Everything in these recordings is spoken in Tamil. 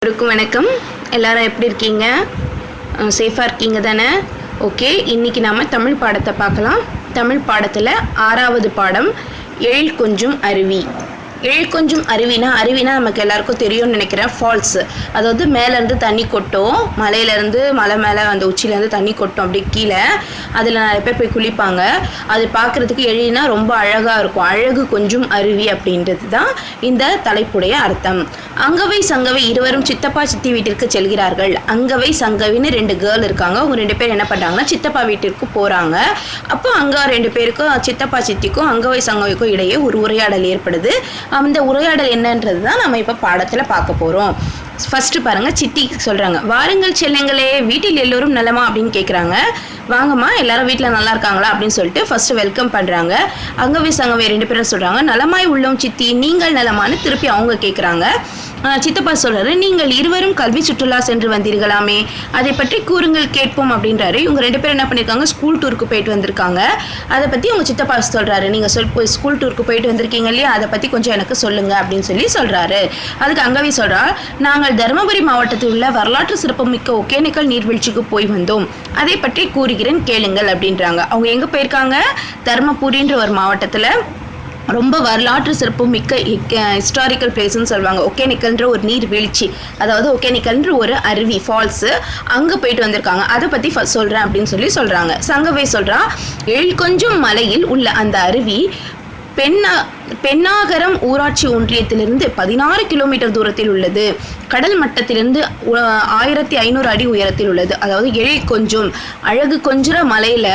அனைவருக்கும் வணக்கம். எல்லாரும் எப்படி இருக்கீங்க? சேஃபாக இருக்கீங்க தானே? ஓகே, இன்றைக்கி நாம் தமிழ் பாடத்தை பார்க்கலாம். தமிழ் பாடத்தில் 6வது பாடம் எழில் கொஞ்சும் அருவி. எழில் கொஞ்சும் அருவினா நமக்கு எல்லாருக்கும் தெரியும்னு நினைக்கிறேன். ஃபால்ஸு, அதாவது மேலேருந்து தண்ணி கொட்டும், மலையிலேருந்து மலை மேலே அந்த உச்சியிலேருந்து தண்ணி கொட்டும் அப்படி கீழே. அதில் நிறைய பேர் போய் குளிப்பாங்க. அது பார்க்குறதுக்கு எழில்னா ரொம்ப அழகாக இருக்கும். அழகு கொஞ்சும் அருவி அப்படின்றது தான் இந்த தலைப்புடைய அர்த்தம். அங்கவை சங்கவை இருவரும் சித்தப்பா சித்தி வீட்டிற்கு செல்கிறார்கள். அங்கவை சங்கவின்னு 2 கேர்ள் இருக்காங்க. அவங்க 2 பேர் என்ன பண்ணுறாங்கன்னா சித்தப்பா வீட்டிற்கு போகிறாங்க. அப்போ அங்கே 2 பேருக்கும் சித்தப்பா சித்திக்கும் அங்கவை சங்கவைக்கும் இடையே ஒரு உரையாடல் ஏற்படுது. அந்த உரையாடல் என்னன்றது தான் நம்ம இப்போ பாடத்தில் பார்க்க போகிறோம். ஃபஸ்ட்டு பாருங்கள், சித்தி சொல்கிறாங்க, வாருங்கள் செல்லுங்களே, வீட்டில் எல்லோரும் நலமா அப்படின்னு கேட்குறாங்க. வாங்கம்மா, எல்லாரும் வீட்டில் நல்லா இருக்காங்களா அப்படின்னு சொல்லிட்டு ஃபஸ்ட்டு வெல்கம் பண்ணுறாங்க. அங்கவை சங்கவை 2 பேரும் சொல்கிறாங்க, நலமாய் உள்ளோம் சித்தி, நீங்கள் நலமானு திருப்பி அவங்க கேட்குறாங்க. சித்தப்பா சொல்கிறாரு, நீங்கள் இருவரும் கல்வி சுற்றுலா சென்று வந்தீர்களாமே, அதை பற்றி கூறுங்கள் கேட்போம் அப்படின்றாரு. இவங்க 2 பேரும் என்ன பண்ணியிருக்காங்க, ஸ்கூல் டூருக்கு போயிட்டு வந்திருக்காங்க. அதை பற்றி உங்கள் சித்தப்பா சொல்கிறாரு, நீங்கள் ஸ்கூல் டூருக்கு போயிட்டு வந்திருக்கீங்க இல்லையா, அதை பற்றி கொஞ்சம் எனக்கு சொல்லுங்கள் அப்படின்னு சொல்லி சொல்கிறாரு. அதுக்கு அங்கவை சொல்கிறா, நாங்கள் தருமபுரி மாவட்டத்தில் உள்ள வரலாற்று சிறப்புமிக்க ஒகேனக்கல் நீர்வீழ்ச்சிக்கு போய் வந்தோம், அதை பற்றி கூறுகிறேன் கேளுங்கள் அப்படின்றாங்க. அவங்க எங்கே போயிருக்காங்க, தருமபுரின்ற ஒரு மாவட்டத்தில் ரொம்ப வரலாற்று சிறப்பு மிக்க ஹிஸ்டாரிக்கல் பிளேஸ்ன்னு சொல்லுவாங்க. ஒகேனக்கல்ன்ற ஒரு நீர்வீழ்ச்சி, அதாவது ஒகேனக்கல்ன்ற ஒரு அருவி ஃபால்ஸு, அங்கே போயிட்டு வந்திருக்காங்க. அதை பற்றி சொல்கிறேன் அப்படின்னு சொல்லி சொல்கிறாங்க. சங்கவை சொல்கிறா, எழில் கொஞ்சும் மலையில் உள்ள அந்த அருவி பெண்ணாகரம் ஊராட்சி ஒன்றியத்திலிருந்து 16 கிலோமீட்டர் தூரத்தில் உள்ளது. கடல் மட்டத்திலிருந்து 1500 அடி உயரத்தில் உள்ளது. அதாவது எழில் கொஞ்சம் அழகு கொஞ்சுற மலையில்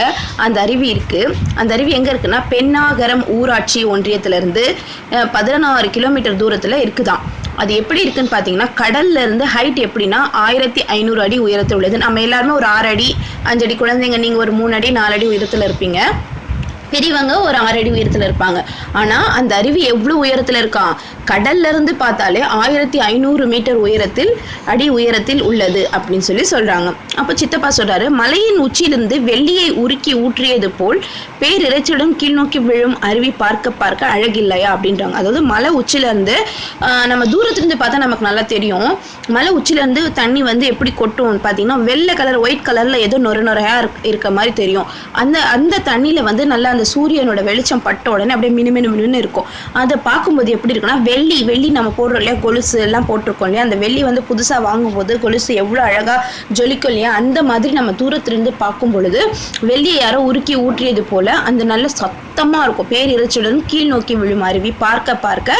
அந்த அருவி இருக்குது. அந்த அருவி எங்கே இருக்குன்னா பெண்ணாகரம் ஊராட்சி ஒன்றியத்திலிருந்து 16 கிலோமீட்டர் தூரத்தில் இருக்குதான். அது எப்படி இருக்குன்னு பார்த்தீங்கன்னா, கடல்ல இருந்து ஹைட் எப்படின்னா 1500 அடி உயரத்தில் உள்ளது. நம்ம எல்லாருமே ஒரு 6 அடி 5 அடி, குழந்தைங்க நீங்கள் ஒரு 3 அடி 4 அடி உயரத்தில் இருப்பீங்க, பெரியவங்க ஒரு 6 அடி உயரத்தில் இருப்பாங்க. ஆனால் அந்த அருவி எவ்வளோ உயரத்தில் இருக்கான், கடல்ல இருந்து பார்த்தாலே 1500 மீட்டர் உயரத்தில் உள்ளது அப்படின்னு சொல்லி சொல்கிறாங்க. அப்போ சித்தப்பா சொல்கிறாரு, மலையின் உச்சியிலிருந்து வெள்ளியை உருக்கி ஊற்றியது போல் பேரிரைச்சலுடன் கீழ்நோக்கி விழும் அருவி பார்க்க பார்க்க அழகில்லையா அப்படின்றாங்க. அதாவது மலை உச்சிலேருந்து நம்ம தூரத்துலேருந்து பார்த்தா நமக்கு நல்லா தெரியும். மலை உச்சிலேருந்து தண்ணி வந்து எப்படி கொட்டும் பார்த்தீங்கன்னா, வெள்ளை கலர் ஒயிட் கலரில் ஏதோ நொறையாக இருக்க மாதிரி தெரியும். அந்த தண்ணியில் வந்து நல்லா அந்த சூரியனோட வெளிச்சம் பட்ட உடனே அப்படியே மினுமினு இருக்கும். அதை பார்க்கும்போது எப்படி இருக்குன்னா, வெள்ளி நம்ம போடுறோம் இல்லையா, கொலுசு எல்லாம் போட்டிருக்கோம் இல்லையா, அந்த வெள்ளி வந்து புதுசாக வாங்கும்போது கொலுசு எவ்வளோ அழகாக ஜொலிக்கும் இல்லையா, அந்த மாதிரி நம்ம தூரத்திலிருந்து பார்க்கும் பொழுது வெள்ளியை யாரோ உருக்கி ஊற்றியது போல அந்த நல்ல சத்தமாக இருக்கும். பேரிரைச்சலுடன் கீழ் நோக்கி விழும் அருவி பார்க்க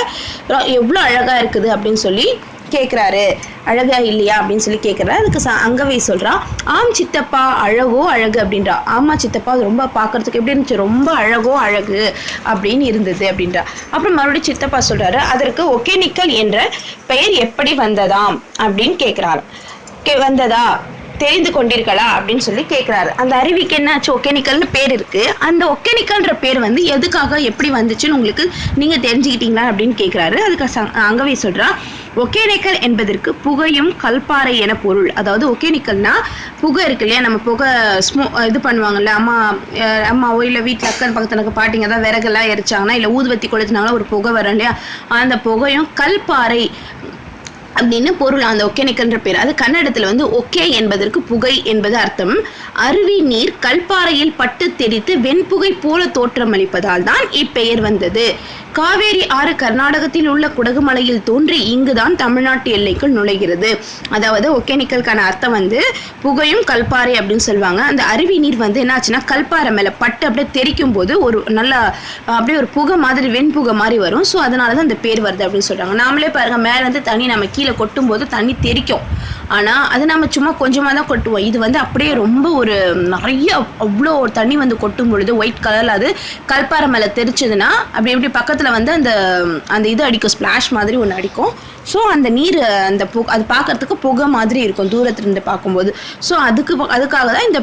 எவ்வளோ அழகாக இருக்குது அப்படின்னு சொல்லி கேட்குறாரு. அழகா இல்லையா அப்படின்னு சொல்லி கேட்குறாரு. அதுக்கு அங்கவை சொல்கிறா, ஆம் சித்தப்பா, அழகோ அழகு அப்படின்றா. ஆமா சித்தப்பா, அது ரொம்ப பார்க்கறதுக்கு எப்படி இருந்துச்சு, ரொம்ப அழகோ அழகு அப்படின்னு இருந்தது அப்படின்றா. அப்புறம் மறுபடியும் சித்தப்பா சொல்கிறாரு, அதற்கு ஒகேனக்கல் என்ற பெயர் எப்படி வந்ததாம் அப்படின்னு கேட்குறாரு. வந்ததா தெரிந்து கொண்டீர்களா அப்படின்னு சொல்லி கேட்குறாரு. அந்த அருவிக்கு என்னாச்சு, ஒகேனக்கல்னு பேர் இருக்குது. அந்த ஒகேனக்கல்ன்ற பேர் வந்து எதுக்காக எப்படி வந்துச்சுன்னு உங்களுக்கு நீங்கள் தெரிஞ்சுக்கிட்டீங்களா அப்படின்னு கேட்குறாரு. அதுக்கு அங்கவை சொல்கிறா, ஒகேனக்கல் என்பதற்கு புகையும் கல்பாறை என பொருள். அதாவது ஒகேனக்கல்னா புகை இருக்கு இல்லையா, நம்ம புகை இது பண்ணுவாங்கல்ல, அம்மாவோ இல்லை வீட்டில் அக்கன் பக்கத்தில் இருக்க பாட்டிங்க தான் விறகெல்லாம் எரிச்சாங்கன்னா இல்லை ஊதுவத்தி கொளுத்தினாங்கன்னா ஒரு புகை வரும் இல்லையா, அந்த புகையும் கல்பாறை அப்படின்னு பொருள் அந்த ஒகேனக்கல்ன்ற பேர். அது கன்னடத்தில் வந்து ஒகே என்பதற்கு புகை என்பது அர்த்தம். அருவி நீர் கல்பாறையில் பட்டு தெரித்து வெண்புகை போல தோற்றமளிப்பதால் தான் இப்பெயர் வந்தது. காவேரி ஆறு கர்நாடகத்தில் உள்ள குடகுமலையில் தோன்றி இங்குதான் தமிழ்நாட்டு எல்லைக்குள் நுழைகிறது. அதாவது ஒகேனக்கலுக்கான அர்த்தம் வந்து புகையும் கல்பாறை அப்படின்னு சொல்லுவாங்க. அந்த அருவி நீர் வந்து என்ன ஆச்சுன்னா கல்பாறை மேலே பட்டு அப்படியே தெரிக்கும் போது ஒரு நல்லா அப்படியே ஒரு புகை மாதிரி வெண்புகை மாதிரி வரும். ஸோ அதனால தான் அந்த பேர் வருது அப்படின்னு சொல்கிறாங்க. நாமளே பாருங்க, மேலே வந்து தண்ணி நம்ம கீழே கொட்டும் போது தண்ணி தெரிக்கும், ஆனால் அது நம்ம சும்மா கொஞ்சமாக தான் கொட்டுவோம். இது வந்து அப்படியே ரொம்ப ஒரு நிறைய அவ்வளோ தண்ணி வந்து கொட்டும் பொழுது ஒயிட் கலரில் அது கல்பாறை மேலே தெரிச்சதுன்னா அப்படி எப்படி பக்கத்தில் வந்து அந்த இது அடிக்கும், ஸ்பிளாஷ் மாதிரி ஒன்று அடிக்கும். ஸோ அந்த நீர் அந்த அது பார்க்கறதுக்கு புகை மாதிரி இருக்கும் தூரத்துலேருந்து பார்க்கும்போது. ஸோ அதுக்காக தான் இந்த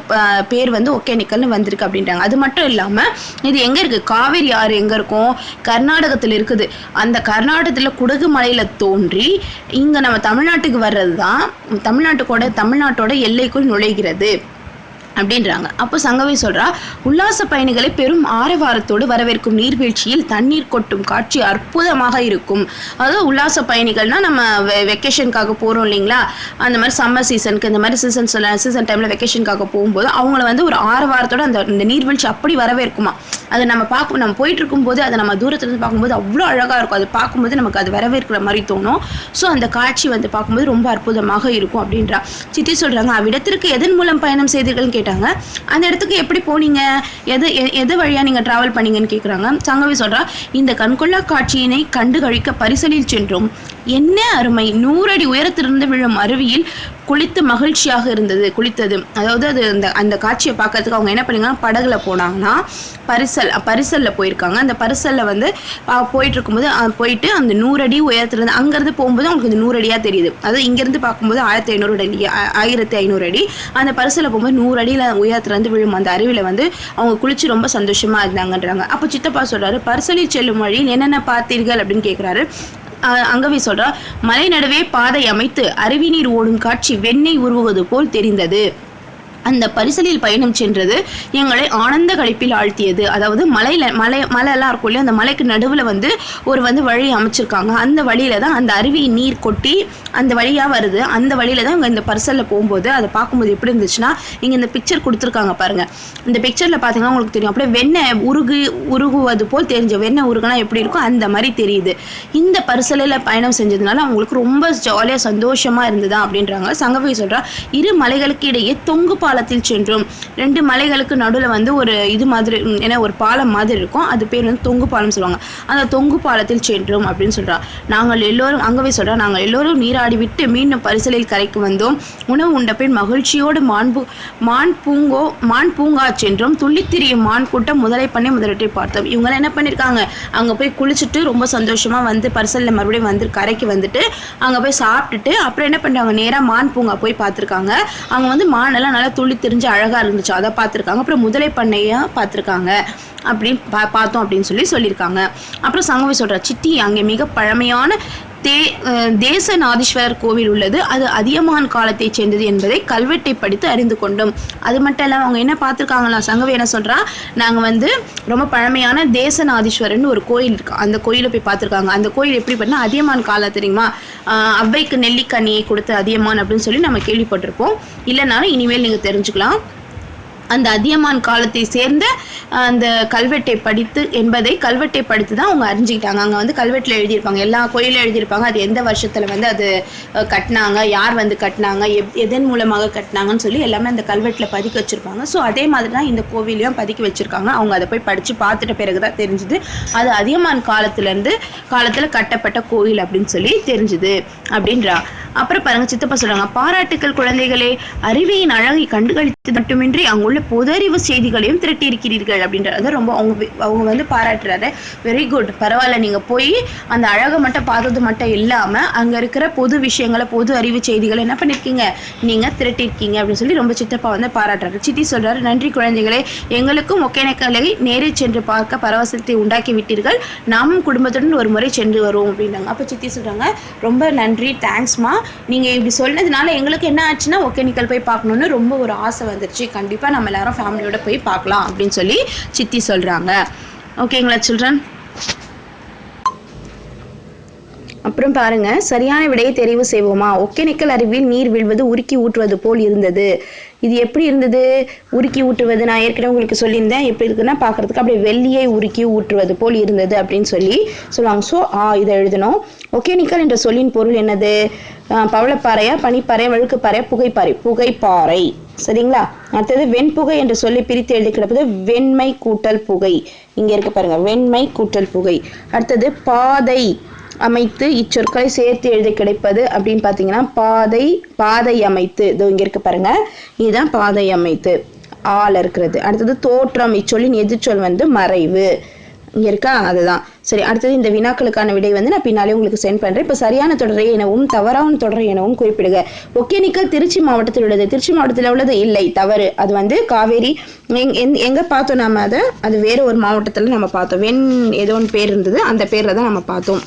பேர் வந்து ஒகேனக்கல்னு வந்திருக்கு அப்படின்றாங்க. அது மட்டும் இல்லாமல் இது எங்கே இருக்குது, காவேரி ஆறு எங்கே இருக்கும், கர்நாடகத்தில் இருக்குது. அந்த கர்நாடகத்தில் குடகு மலையில் தோன்றி இங்கே நம்ம தமிழ்நாட்டுக்கு வர்றது தான் தமிழ்நாட்டோட எல்லைக்குள் நுழைகிறது அப்படின்றாங்க. அப்போ சங்கவி சொல்றா, உல்லாச பயணிகளை பெரும் ஆரவாரத்தோடு வரவேற்கும் நீர்வீழ்ச்சியில் தண்ணீர் கொட்டும் காட்சி அற்புதமாக இருக்கும். அதாவது உல்லாச பயணிகள்னா நம்ம வெக்கேஷனுக்காக போறோம் இல்லைங்களா, அந்த மாதிரி சம்மர் சீசனுக்கு இந்த மாதிரி சீசன் டைம்ல வெக்கேஷனுக்காக போகும்போது அவங்கள வந்து ஒரு ஆரவாரத்தோட அந்த நீர்வீழ்ச்சி அப்படி வரவேற்குமா. அதை நம்ம போயிட்டு இருக்கும்போது அதை நம்ம தூரத்துலேருந்து பார்க்கும்போது அவ்வளோ அழகாக இருக்கும். அது பார்க்கும்போது நமக்கு அது வரவேற்கிற மாதிரி தோணும். ஸோ அந்த காட்சி வந்து பார்க்கும்போது ரொம்ப அற்புதமாக இருக்கும் அப்படின்றா. சித்தி சொல்றாங்க, அவ்விடத்திற்கு எதன் மூலம் பயணம் செய்தீர்கள்னு கேட்டாங்க. அந்த இடத்துக்கு எப்படி போனீங்க, எது வழியா நீங்க டிராவல் பண்ணீங்கன்னு கேக்குறாங்க. சங்கவி சொல்றா, இந்த கண்கொள்ளா காட்சியினை கண்டு கழிக்க பரிசலில் சென்றோம். என்ன அருமை, 100 அடி உயரத்திலிருந்து விழும் அருவியில் குளித்து மகிழ்ச்சியாக குளித்தது. அதாவது அது அந்த காட்சியை பார்க்கறதுக்கு அவங்க என்ன பண்ணீங்கன்னா, படகுல போனாங்கன்னா பரிசல்ல போயிருக்காங்க. அந்த பரிசல்ல வந்து போயிட்டு இருக்கும்போது போயிட்டு அந்த 100 அடி உயரத்திலிருந்து அங்கிருந்து போகும்போது அவங்களுக்கு இந்த 100 அடியா தெரியுது. அதாவது இங்கிருந்து பார்க்கும்போது 1500 அடி, அந்த பரிசல்ல போகும்போது 100 அடியில உயரத்துல இருந்து விழும் அந்த அருவியில வந்து அவங்க குளிச்சு ரொம்ப சந்தோஷமா இருந்தாங்கன்றாங்க. அப்போ சித்தப்பா சொல்றாரு, பரிசலில் செல்லும் வழியில் என்னென்ன பார்த்தீர்கள் அப்படின்னு கேட்கிறாரு. அங்கவி சொல்றா, மலை நடுவே பாதை அமைத்து அருவி நீர் ஓடும் காட்சி வெண்ணெய் உருவுவது போல் தெரிந்தது. அந்த பரிசலில் பயணம் சென்றது எங்களை ஆனந்த களிப்பில் ஆழ்த்தியது. அதாவது மலை எல்லாம் இருக்கும் இல்லையா, அந்த மலைக்கு நடுவில் வந்து வழி அமைச்சிருக்காங்க. அந்த வழியில தான் அந்த அருவி நீர் கொட்டி அந்த வழியா வருது. அந்த வழியில தான் இந்த பரிசல்ல போகும்போது அதை பார்க்கும்போது எப்படி இருந்துச்சுன்னா, இங்க இந்த பிக்சர் கொடுத்துருக்காங்க பாருங்க. இந்த பிக்சர்ல பாத்தீங்கன்னா உங்களுக்கு தெரியும், அப்படியே வெண்ணெய் உருகுவது போல் தெரிஞ்ச வெண்ணெய் உருகுனா எப்படி இருக்கும் அந்த மாதிரி தெரியுது. இந்த பரிசலில் பயணம் செஞ்சதுனால அவங்களுக்கு ரொம்ப ஜாலியா சந்தோஷமா இருந்ததா அப்படின்றாங்க. சங்கவி சொல்றா, இரு மலைகளுக்கு இடையே தொங்கு பாலத்தில் சென்றோம். 2 மலைகளுக்கு நடுவில் வந்து ஒரு இது மாதிரி ஒரு பாலம் மாதிரி இருக்கும். அது பேர் வந்து தொங்கு பாலம் சொல்லுவாங்க. அந்த தொங்கு பாலத்தில் சென்றோம் அப்படின்னு சொல்றா. நாங்கள் எல்லோரும் அங்கவே சொல்றா, நாங்கள் எல்லோரும் நீராடி விட்டு மீண்டும் பரிசலில் கரைக்கு வந்தோம். உணவு உண்ட பின் மகிழ்ச்சியோடு மான் பூங்கா சென்றோம். துள்ளித்திரியும் மான் கூட்டம் முதலை பண்ணி முதலீட்டை பார்த்தோம். இவங்க என்ன பண்ணிருக்காங்க, அங்க போய் குளிச்சுட்டு ரொம்ப சந்தோஷமா வந்து பரிசல்ல மறுபடியும் வந்து கரைக்கு வந்துட்டு அங்க போய் சாப்பிட்டுட்டு அப்புறம் என்ன பண்றாங்க, நேரா மான் பூங்கா போய் பார்த்திருக்காங்க. அங்க வந்து மான் எல்லாம் நல்லா துள்ளி திரிஞ்சு அழகா இருந்துச்சு, அதை பார்த்துருக்காங்க. அப்புறம் முதலை பண்ணையா பார்த்துருக்காங்க அப்படின்னு பார்த்தோம் அப்படின்னு சொல்லியிருக்காங்க. அப்புறம் சங்கவி சொல்ற, சித்தி அங்கே மிக பழமையான தேசநாதீஸ்வரர் கோவில் உள்ளது. அது அதியமான் காலத்தை சேர்ந்தது என்பதை கல்வெட்டை படித்து அறிந்து கொண்டோம். அது மட்டும் இல்லாமல் அவங்க என்ன பார்த்துருக்காங்களா, சங்கவி என்ன சொல்றா, நாங்கள் வந்து ரொம்ப பழமையான தேசநாதீஸ்வரர்னு ஒரு கோயில் இருக்கு, அந்த கோயிலை போய் பார்த்துருக்காங்க. அந்த கோயில் எப்படி பண்ணா, அதியமான் காலம் தெரியுமா, அவ்வைக்கு நெல்லிக்கனியை கொடுத்த அதியமான் அப்படின்னு சொல்லி நம்ம கேள்விப்பட்டிருப்போம். இல்லைனாலும் இனிமேல் நீங்க தெரிஞ்சுக்கலாம். அந்த அதியமான் காலத்தை சேர்ந்த அந்த கல்வெட்டை படித்து என்பதை கல்வெட்டை படித்து தான் அவங்க அறிஞ்சிக்கிட்டாங்க. அங்கே வந்து கல்வெட்டில் எழுதியிருப்பாங்க, எல்லா கோயிலும் எழுதியிருப்பாங்க, அது எந்த வருஷத்தில் வந்து அது கட்டினாங்க, யார் வந்து கட்டினாங்க, எதன் மூலமாக கட்டினாங்கன்னு சொல்லி எல்லாமே அந்த கல்வெட்டில் பதிக்க வச்சுருப்பாங்க. ஸோ அதே மாதிரி தான் இந்த கோவிலையும் பதிக்க வச்சுருக்காங்க. அவங்க அதை போய் படித்து பார்த்துட்ட பிறகு தான் தெரிஞ்சுது அது அதியமான் காலத்தில் கட்டப்பட்ட கோயில் அப்படின்னு சொல்லி தெரிஞ்சுது அப்படின்றா. அப்புறம் பாருங்க, சித்தப்பா சொல்றாங்க, பாராட்டுக்கள் குழந்தைகளே, அருவியின் அழகை கண்டுகளித்து மட்டுமின்றி அங்குள்ள பொது அறிவு செய்திகளையும் திரட்டி இருக்கிறீர்கள் அப்படின்றது ரொம்ப அவங்க வந்து பாராட்டுறாரு. வெரி குட், பரவாயில்ல, நீங்க போய் அந்த அழகை மட்டும் பார்த்தது மட்டும் இல்லாம அங்க இருக்கிற பொது விஷயங்களை, பொது அறிவு செய்திகளை என்ன பண்ணிருக்கீங்க, நீங்க திரட்டிருக்கீங்க அப்படின்னு சொல்லி ரொம்ப சித்தப்பா வந்து பாராட்டுறாரு. சித்தி சொல்றாரு, நன்றி குழந்தைகளே, எங்களுக்கும் ஒகேனக்கலை நேரில் சென்று பார்க்க பரவசத்தை உண்டாக்கி விட்டீர்கள். நாமும் குடும்பத்துடன் ஒரு முறை சென்று வருவோம் அப்படின்னாங்க. அப்ப சித்தி சொல்றாங்க, ரொம்ப நன்றி, தேங்க்ஸ்மா, நீங்க இப்படி சொன்னதுனால எங்களுக்கு என்ன ஆச்சுன்னா ஒகேனக்கல் போய் பார்க்கணும்னு ரொம்ப ஒரு ஆசை வந்துருச்சு. கண்டிப்பா நம்ம எல்லாரும் ஃபேமிலியோட போய் பார்க்கலாம் அப்படின்னு சொல்லி சித்தி சொல்றாங்க. ஓகேங்களா சில்ட்ரன்? அப்புறம் பாருங்க, சரியான விடையை தெரிவு செய்வோமா. ஒகேனக்கல் அருவியில் நீர் வீழ்வது உருக்கி ஊற்றுவது போல் இருந்தது. இது எப்படி இருந்தது, உருக்கி ஊற்றுவது, நான் ஏற்கனவே உங்களுக்கு சொல்லியிருந்தேன். எப்படி இருக்குன்னா பார்க்கறதுக்கு அப்படியே வெள்ளியை உருக்கி ஊற்றுவது போல் இருந்தது அப்படின்னு சொல்லுவாங்க. ஸோ இதை எழுதணும். ஒகேனக்கல் என்ற சொல்லின் பொருள் என்னது, பவளப்பாறையா, பனிப்பாறை, வழுக்குப்பாறை, புகைப்பாறை, சரிங்களா? அடுத்தது வெண்புகை என்ற சொல்லி பிரித்து எழுதி கிடப்பது வெண்மை கூட்டல் புகை. இங்க இருக்க பாருங்க, வெண்மை கூட்டல் புகை. அடுத்தது பாதை அமைத்து இச்சொற்களை சேர்த்து எழுத கிடைப்பது அப்படின்னு பார்த்தீங்கன்னா பாதை அமைத்து, இதோ இங்க இருக்கு பாருங்க, இதுதான் பாதை அமைத்து, ஆள் இருக்கிறது. அடுத்தது தோற்றம், இச்சொல்லின் எதிர்ச்சொல் வந்து மறைவு, இங்க இருக்கா, அதுதான். சரி, அடுத்தது இந்த வினாக்களுக்கான விடை வந்து நான் பின்னாலே உங்களுக்கு சென்ட் பண்றேன். இப்ப சரியான தொடரை எனவும் தவறான தொடரை எனவும் குறிப்பிடுக. ஒகேனக்கல் திருச்சி மாவட்டத்தில் உள்ளது. திருச்சி மாவட்டத்தில் உள்ளது இல்லை, தவறு. அது வந்து காவேரி எங்க பார்த்தோம் நாம, அது வேற ஒரு மாவட்டத்துல நம்ம பார்த்தோம். ஏதோ ஒன்று பேர் இருந்தது, அந்த பேர்ல தான் நம்ம பார்த்தோம்.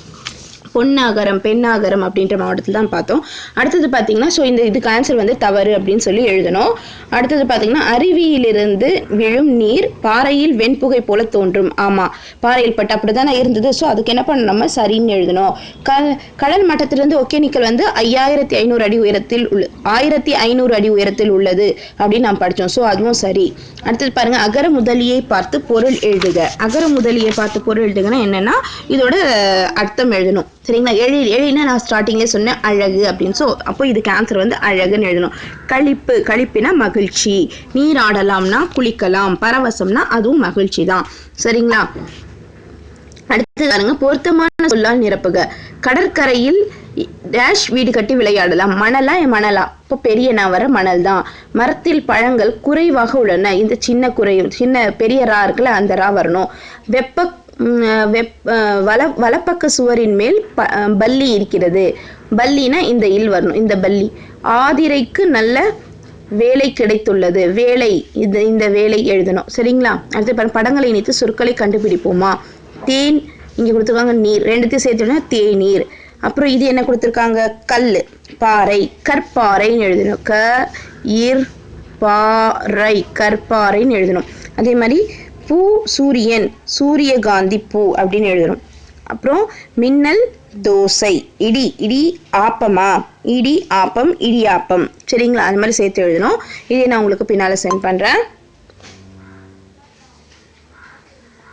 பொன்னாகரம், பெண்ணாகரம் அப்படின்ற மாவட்டத்தில் தான் பார்த்தோம். அடுத்தது பார்த்தீங்கன்னா, ஸோ இதுக்கு ஆன்சர் வந்து தவறு அப்படின்னு சொல்லி எழுதணும். அடுத்தது பார்த்தீங்கன்னா, அருவியிலிருந்து விழும் நீர் பாறையில் வெண்புகை போல தோன்றும். ஆமாம், பாறையில் பட்டு அப்படி தானே இருந்தது. ஸோ அதுக்கு என்ன பண்ணணும், நம்ம சரின்னு எழுதணும். கடல் மட்டத்திலிருந்து ஒகேனக்கல் வந்து 5500 அடி உயரத்தில் 1500 அடி உயரத்தில் உள்ளது அப்படின்னு நாம் படித்தோம். ஸோ அதுவும் சரி. அடுத்தது பாருங்க, அகர முதலியை பார்த்து பொருள் எழுதுக. அகர முதலியை பார்த்து பொருள் எழுதுங்கன்னா என்னன்னா, இதோட அர்த்தம் எழுதணும். சரிங்களா? எழினா நான் ஸ்டார்டிங்லேயே சொன்னேன் அழகு அப்படின்னு. ஸோ அப்போ இதுக்கு ஆன்சர் வந்து அழகுன்னு எழுதணும். களிப்பு, களிப்புனா மகிழ்ச்சி. நீராடலாம்னா குளிக்கலாம். பரவசம்னா அதுவும் மகிழ்ச்சி தான். சரிங்களா? அடுத்து பாருங்க, பொருத்தமான சொல்லால் நிரப்புக. கடற்கரையில் டேஷ் வீடு கட்டி விளையாடலாம். மணலா? மணலா? இப்போ பெரிய நான் வர மணல் தான். மரத்தில் பழங்கள் குறைவாக உள்ளன. இந்த சின்ன பெரிய ரா இருக்குல்ல, அந்த ரா வரணும். வலப்பக்க சுவரின் மேல் பல்லி இருக்கிறது. பல்லினா இந்த இல் வரணும், இந்த பல்லி. ஆதிரைக்கு நல்ல வேலை கிடைத்துள்ளது. வேலை, இந்த வேலை எழுதணும். சரிங்களா? அடுத்து படங்களை இணைத்து சொற்களை கண்டுபிடிப்போமா. தேன் இங்கே கொடுத்துருக்காங்க, நீர், ரெண்டுத்தையும் சேர்த்துனா தேநீர். அப்புறம் இது என்ன கொடுத்துருக்காங்க, கல், பாறை, கற்பாறைன்னு எழுதணும். பாறை, கற்பாறைன்னு எழுதணும். அதே மாதிரி பூ, சூரியன், சூரியகாந்தி பூ அப்படின்னு எழுதணும். அப்புறம் மின்னல், தோசை. இடி ஆப்பமா, இடி ஆப்பம், இடியாப்பம். சரிங்களா? அது மாதிரி சேர்த்து எழுதணும். இதை நான் உங்களுக்கு பின்னால் சென்ட் பண்ணுறேன்.